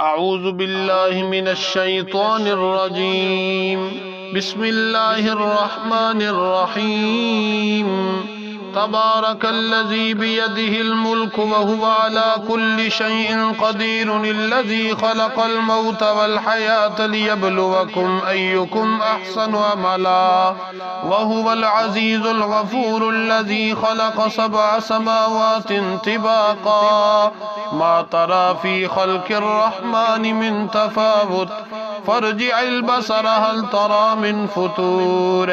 अऊज़ु बिल्लाहि मिनश शैतानिर रजीम। बिस्मिल्लाहिर रहमानिर रहीम। तबारकल्लज़ी बियदिहिल मुल्कु व हुवा अला कुल्लि शैइन क़दीरुल्लज़ी ख़लक़ल मौत वल हयात लियब्लुवकुम अय्युकुम अहसनु अमला व हुवल अज़ीज़ुल गफ़ूरुल्लज़ी ख़लक़ सबअ समावातिन तिबाक़ा मा तरा फ़ी ख़ल्क़िर रहमानि मिन तफ़ावुत फ़र्जिअल बसर हल तरा मिन फ़ुतूर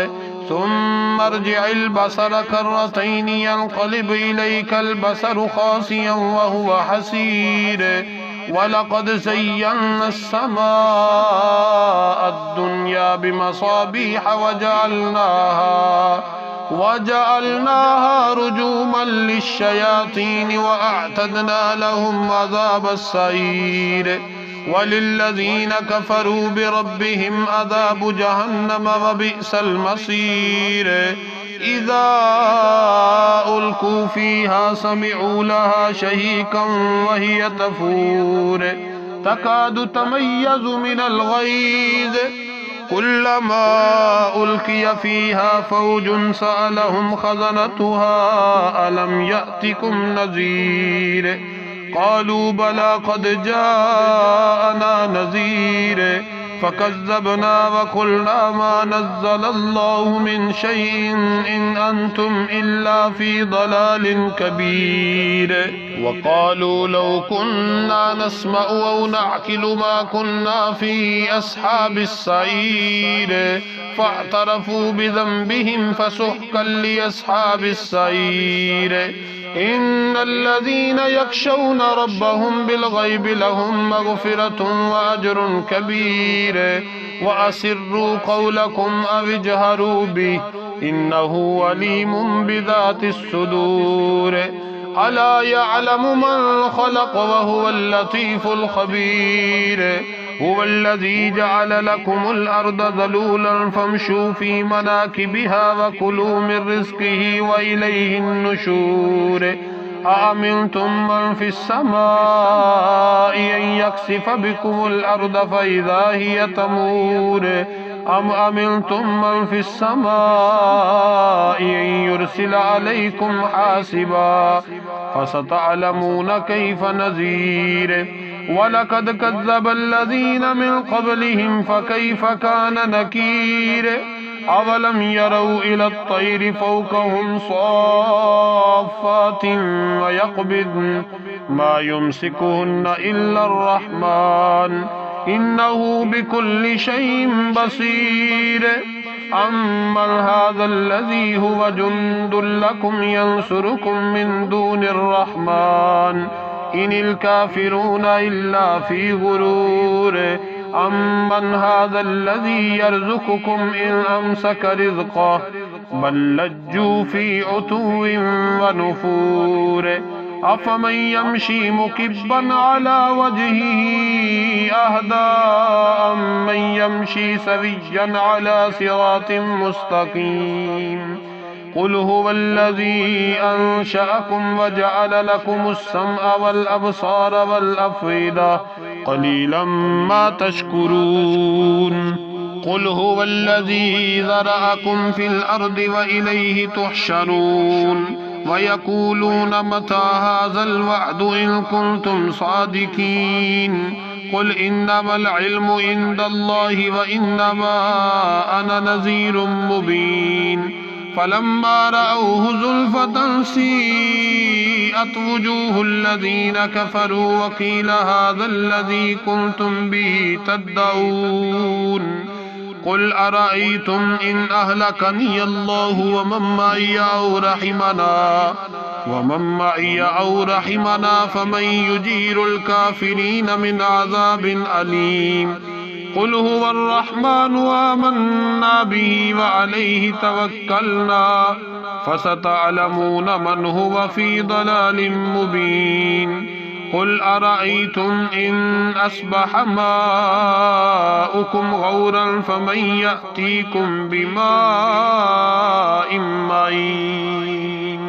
सुम्मा अर्जिअल बसर कर्रतैनि यन्क़लिब इलैकल बसरु ख़ासिअन व हुवा हसीर वलक़द ज़य्यन्ना अस्समाअद दुनिया बिमसाबीह वजअलनाहा रुजूमन लिश्शयातीन वअअतदना लहुम अज़ाबस सईर वलिल्लज़ीन कफ़रू बिरब्बिहिम अज़ाबु जहन्नम वबिअसल मसीर इज़ा उल्क़ू फ़ीहा समिअू लहा शहीक़न वहिय तफ़ूर तकादु तमय्यज़ु मिनल ग़ैज़ कुल्लमा उल्क़िय फ़ीहा फ़ौजुन सअलहुम ख़ज़नतुहा अलम यअतिकुम नज़ीर क़ालू बला क़द जाअना नज़ीर फ़कज़्ज़बना वक़ुल्ना मा नज़्ज़लल्लाहु मिन शैइन इन अंतुम इल्ला फ़ी ضलालिन कबीर वक़ालू लौ कुन्ना नस्मअु औ नअक़िलु मा कुन्ना फ़ी अस्हाबिस सईर फ़अतरफ़ू बिज़ंबिहिम फ़सुहक़न लिअस्हाबिस सईर इन्नल्लज़ीन यख़शौन रब्बहुम बिलग़ैबि लहुम मग़फ़िरतुन व अज्रुन कबीर व असिर्रू क़ौलकुम अव इजहरू बिही इन्नहु अलीमुम बिज़ातिस सुदूर अला यअलमु मन ख़लक़ व हुवल लतीफ़ुल ख़बीर हुवल्लज़ी जअल लकुमुल अर्द ज़लूलन फ़म्शू फ़ी मनाकिबिहा व कुलू मिन रिज़्क़िही व इलैहिन नुशूर अअमिनतुम मन फ़िस समाइ अन यख़सिफ़ बिकुमुल अर्द फ़इज़ा हिय तमूर अम अमिनतुम मन फ़िस समाइ अन युरसिल अलैकुम हासिबा फ़सतअलमून कैफ़ नज़ीर वलक़द कज़्ज़बल्लज़ीन मिन क़ब्लिहिम फ़कैफ़ कान नकीर अवलम यरौ इलत तैरि फ़ौक़हुम साफ़्फ़ातिन व यक़बिज़न मा युमसिकुहुन्ना इल्लर रहमान इन्नहु बिकुल्लि शैइन बसीर अम्मन हाज़ल्लज़ी हुव जुन्दुल लकुम यंसुरुकुम मिन दूनिर रहमान इनिल काफ़िरूना इल्ला फ़ी गुरूर अम्मन हाज़ल्लज़ी यर्ज़ुक़ुकुम इन अमसक रिज़क़ह बल लज्जू फ़ी उतुव्विन व नुफ़ूर अफ़मन यमशी मुकिब्बन अला वजहिही अहदा अम्मन यमशी सविय्यन अला सिरातिन मुस्तक़ीम क़ुल हुवल्लज़ी अंशअकुम वजअल लकुमुस समअ वल अबसार वल अफ़इदा क़लीलन मा तशकुरून क़ुल हुवल्लज़ी ज़रअकुम फ़िल अर्दि व इलैहि तुहशरून वयक़ूलून मता हाज़ल वअदु इन कुन्तुम सादिक़ीन क़ुल इन्नमल इल्मु इंदल्लाहि व इन्नमा अना नज़ीरुम मुबीन फलम्मा रअऊहु ज़ुल्फ़तन सीअत वुजूहुल्लज़ीन कफ़रू वक़ील हाज़ल्लज़ी कुन्तुम बिही तद्दऊन क़ुल अरअय्तुम इन अहलकनी अल्लाहु व मन मइय औ रहिमना फमन युजीरुल काफ़िरीन मिन अज़ाबिन अलीम क़ुल हुवर रहमानु आमन्ना बिही व अलैहि तवक्कलना फसतअलमून मन हुव फ़ी ضलालिन मुबीन क़ुल अरअय्तुम इन अस्बह माउकुम गौरन फमन यअतीकुम बिमाइन मईन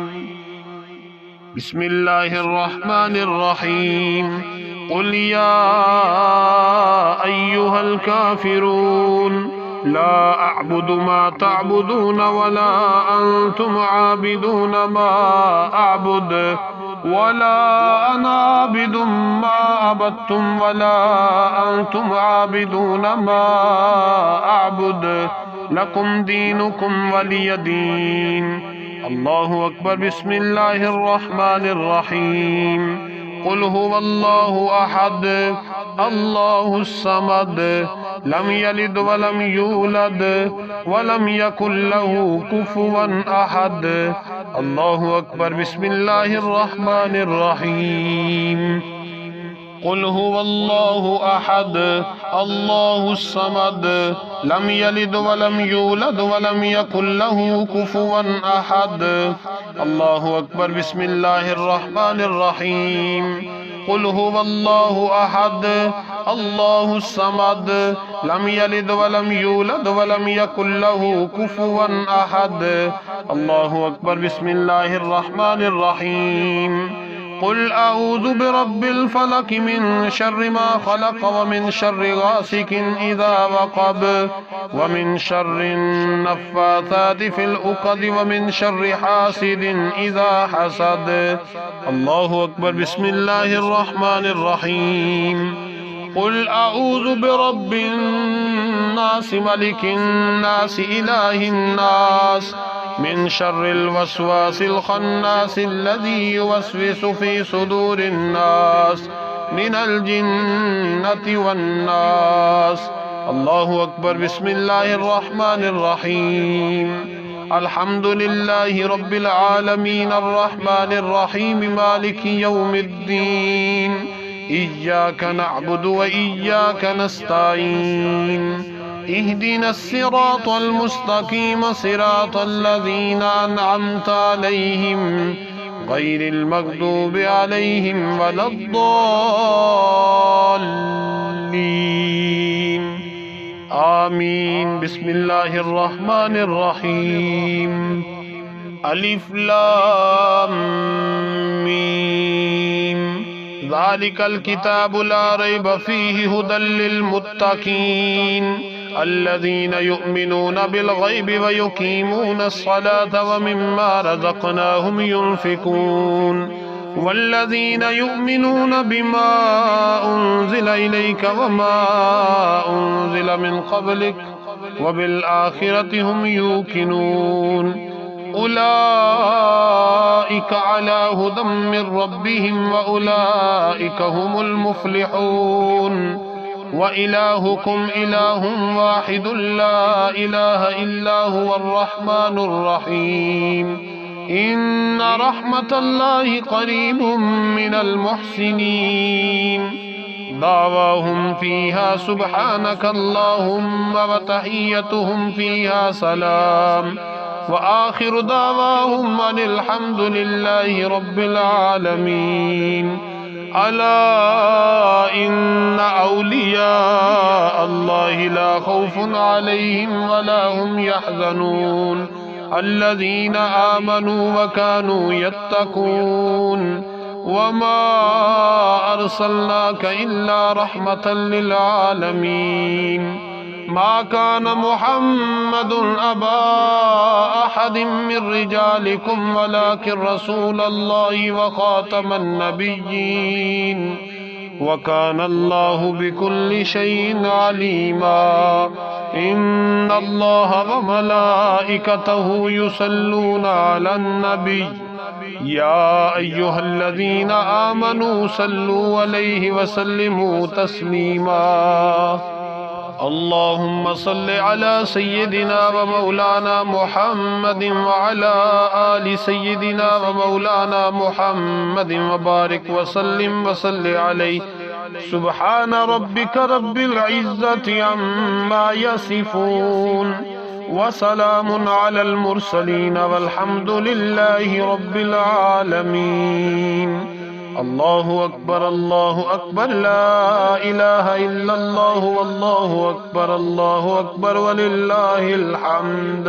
बिस्मिल्लाहिर्रहमानिर्रहीम قل يا أيها الكافرون لا أعبد ما تعبدون ولا أنتم عابدون ما أعبد ولا أنا عابد ما عبدتم ولا أنتم عابدون ما أعبد لكم دينكم ولي دين. الله أكبر. بسم الله الرحمن الرحيم. قل هو الله أحد الله الصمد لم يلد ولم يولد ولم يكن له كفوا أحد. الله أكبر. بسم الله الرحمن الرحيم. قل هو الله أحد الله الصمد لم يلد ولم يولد ولم يكن له كفوا أحد. الله أكبر. بسم الله الرحمن الرحيم. قل هو الله أحد الله الصمد لم يلد ولم يولد ولم يكن له كفوا أحد. الله أكبر. بسم الله الرحمن الرحيم. قل أعوذ برب الفلق من شر ما خلق ومن شر غاسق إذا وقب ومن شر النفاثات في العقد ومن شر حاسد إذا حسد. الله أكبر. بسم الله الرحمن الرحيم. قل أعوذ برب الناس ملك الناس إله الناس من شر الوسواس الخناس الذي يوسوس في صدور الناس من الجنة والناس. الله أكبر. بسم الله الرحمن الرحيم. الحمد لله رب العالمين الرحمن الرحيم مالك يوم الدين إياك نعبد وإياك نستعين اهدنا الصراط المستقيم صراط الذين أنعمت عليهم غير المغضوب عليهم ولا الضالين آمين. بسم الله الرحمن الرحيم. ألف لام ميم ذلك الكتاب لا ريب فيه هدى للمتقين الذين يؤمنون بالغيب ويقيمون الصلاة ومما رزقناهم ينفقون والذين يؤمنون بما أنزل إليك وما أنزل من قبلك وبالآخرة هم يوقنون أولئك على هدى من ربهم وأولئك هم المفلحون. وإلهكم إله واحد لا إله إلا هو الرحمن الرحيم. إن رحمة الله قريب من المحسنين. دعواهم فيها سبحانك اللهم وتحيتهم فيها سلام وآخر دعواهم أن الحمد لله رب العالمين. ألا إن أولياء الله لا خوف عليهم ولا هم يحزنون الذين آمنوا وكانوا يتقون. وما أرسلناك إلا رحمة للعالمين. ما كان محمد أبا أحد من رجالكم ولكن رسول الله وخاتم النبيين وكان الله بكل شيء عليما. إن الله وملائكته يصلون على النبي يا أيها الذين آمنوا صلوا عليه وسلموا تسليما. اللهم صل على سيدنا ومولانا محمد وعلى آل سيدنا ومولانا محمد وبارك وسلم وصل عليه. سبحان ربك رب العزة عما يصفون وسلام على المرسلين والحمد لله رب العالمين. الله أكبر الله أكبر لا إله إلا الله والله أكبر الله أكبر ولله الحمد.